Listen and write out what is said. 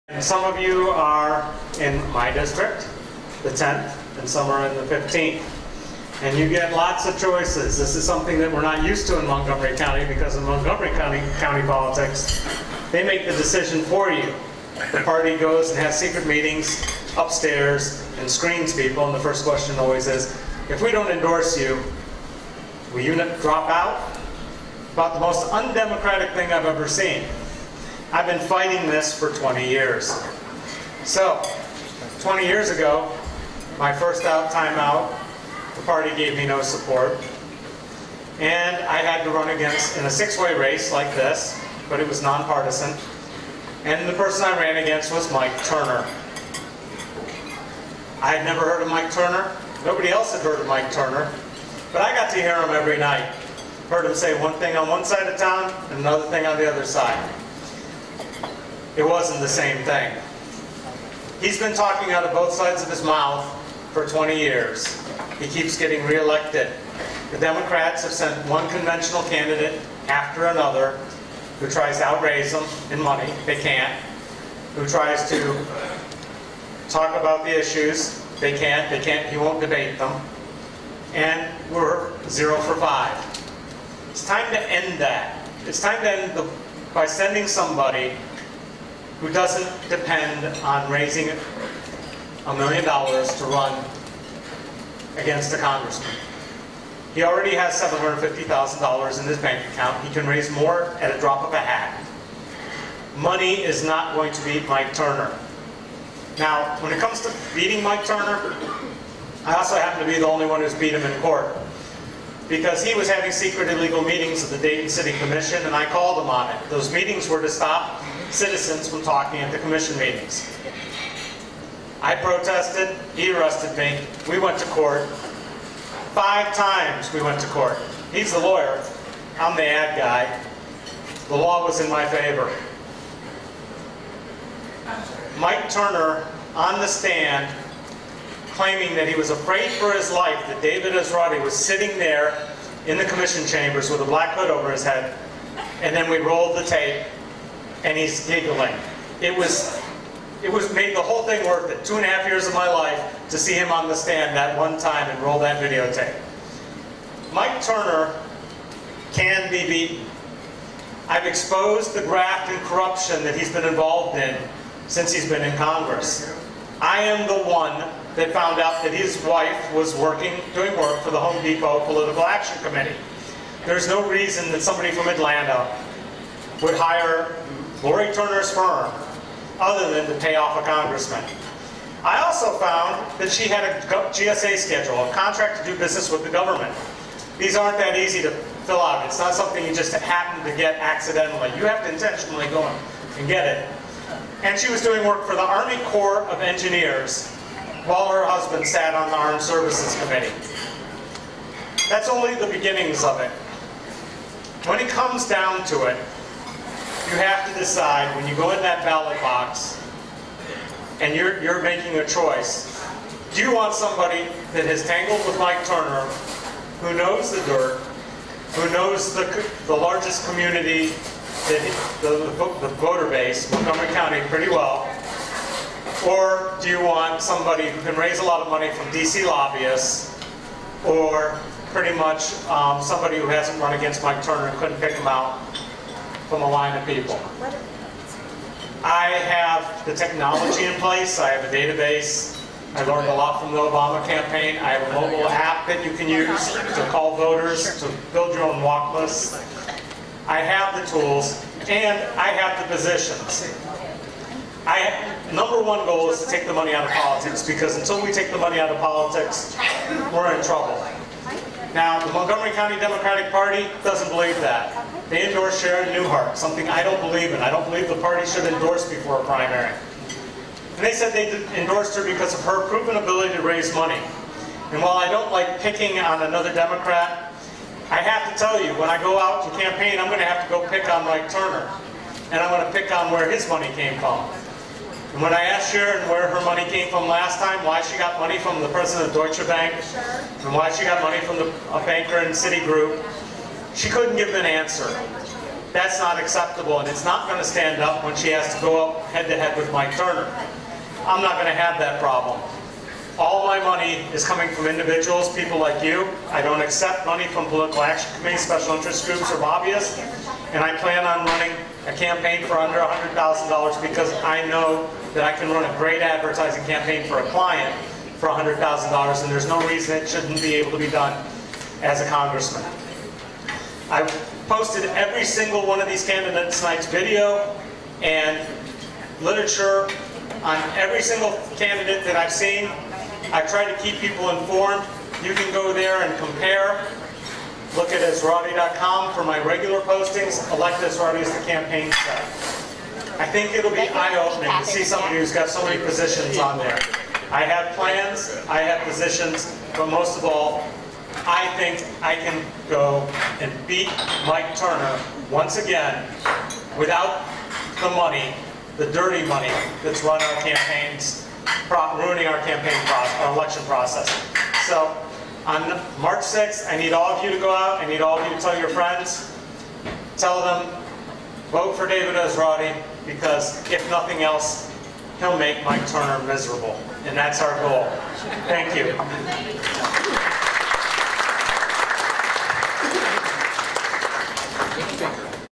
And some of you are in my district, the 10th, and some are in the 15th. And you get lots of choices. This is something that we're not used to in Montgomery County, because in Montgomery County politics, they make the decision for you. The party goes and has secret meetings upstairs and screens people, and the first question always is, if we don't endorse you, will you drop out? About the most undemocratic thing I've ever seen. I've been fighting this for 20 years. So, 20 years ago, my first time out, the party gave me no support. And I had to run against, in a six-way race like this, but it was nonpartisan. And the person I ran against was Mike Turner. I had never heard of Mike Turner. Nobody else had heard of Mike Turner. But I got to hear him every night. Heard him say one thing on one side of town and another thing on the other side. It wasn't the same thing. He's been talking out of both sides of his mouth for 20 years. He keeps getting reelected. The Democrats have sent one conventional candidate after another who tries to outraise them in money. They can't. Who tries to talk about the issues. They can't. He won't debate them. And we're 0 for 5. It's time to end that. It's time to end by sending somebody who doesn't depend on raising $1 million to run against a congressman. He already has $750,000 in his bank account. He can raise more at a drop of a hat. Money is not going to beat Mike Turner. Now, when it comes to beating Mike Turner, I also happen to be the only one who's beat him in court, because he was having secret illegal meetings at the Dayton City Commission, and I called him on it. Those meetings were to stop citizens from talking at the commission meetings. I protested, he arrested me, we went to court. 5 times we went to court. He's the lawyer, I'm the ad guy. The law was in my favor. Mike Turner on the stand claiming that he was afraid for his life, that David Esrati was sitting there in the commission chambers with a black hood over his head, and then we rolled the tape and he's giggling. It made the whole thing worth it. 2.5 years of my life to see him on the stand that one time and roll that videotape. Mike Turner can be beaten. I've exposed the graft and corruption that he's been involved in since he's been in Congress. I am the one that found out that his wife was doing work for the Home Depot Political Action Committee. There's no reason that somebody from Atlanta would hire Lori Turner's firm other than to pay off a congressman. I also found that she had a GSA schedule, a contract to do business with the government. These aren't that easy to fill out. It's not something you just happen to get accidentally. You have to intentionally go and get it. And she was doing work for the Army Corps of Engineers while her husband sat on the Armed Services Committee. That's only the beginnings of it. When it comes down to it, you have to decide, when you go in that ballot box and you're making a choice, do you want somebody that has tangled with Mike Turner, who knows the dirt, who knows the largest community, the voter base, Montgomery County, pretty well, or do you want somebody who can raise a lot of money from DC lobbyists, or pretty much somebody who hasn't run against Mike Turner and couldn't pick him out from a line of people? I have the technology in place. I have a database. I learned a lot from the Obama campaign. I have a mobile app that you can use to call voters, to build your own walk list. I have the tools, and I have the positions. Number one goal is to take the money out of politics, because until we take the money out of politics, we're in trouble. Now, the Montgomery County Democratic Party doesn't believe that. They endorse Sharon Newhart, something I don't believe in. I don't believe the party should endorse before a primary. And they said they endorsed her because of her proven ability to raise money. And while I don't like picking on another Democrat, I have to tell you, when I go out to campaign, I'm going to have to go pick on Mike Turner. And I'm going to pick on where his money came from. And when I asked Sharon where her money came from last time, why she got money from the president of Deutsche Bank, and why she got money from a banker in Citigroup, she couldn't give an answer. That's not acceptable, and it's not going to stand up when she has to go up head-to-head with Mike Turner. I'm not going to have that problem. All my money is coming from individuals, people like you. I don't accept money from political action committees, special interest groups, or lobbyists, and I plan on running a campaign for under $100,000 because I know that I can run a great advertising campaign for a client for $100,000, and there's no reason it shouldn't be able to be done as a congressman. I've posted every single one of these candidates tonight's video and literature on every single candidate that I've seen. I've tried to keep people informed. You can go there and compare. Look at Esrati.com for my regular postings. Elect Esrati as the campaign site. I think it'll be eye-opening to see somebody who's got so many positions on there. I have plans, I have positions, but most of all, I think I can go and beat Mike Turner once again without the money, the dirty money that's run our campaigns, ruining our campaign process, our election process. So on March 6th, I need all of you to go out. I need all of you to tell your friends. Tell them, vote for David Esrati, because if nothing else, he'll make Mike Turner miserable. And that's our goal. Thank you.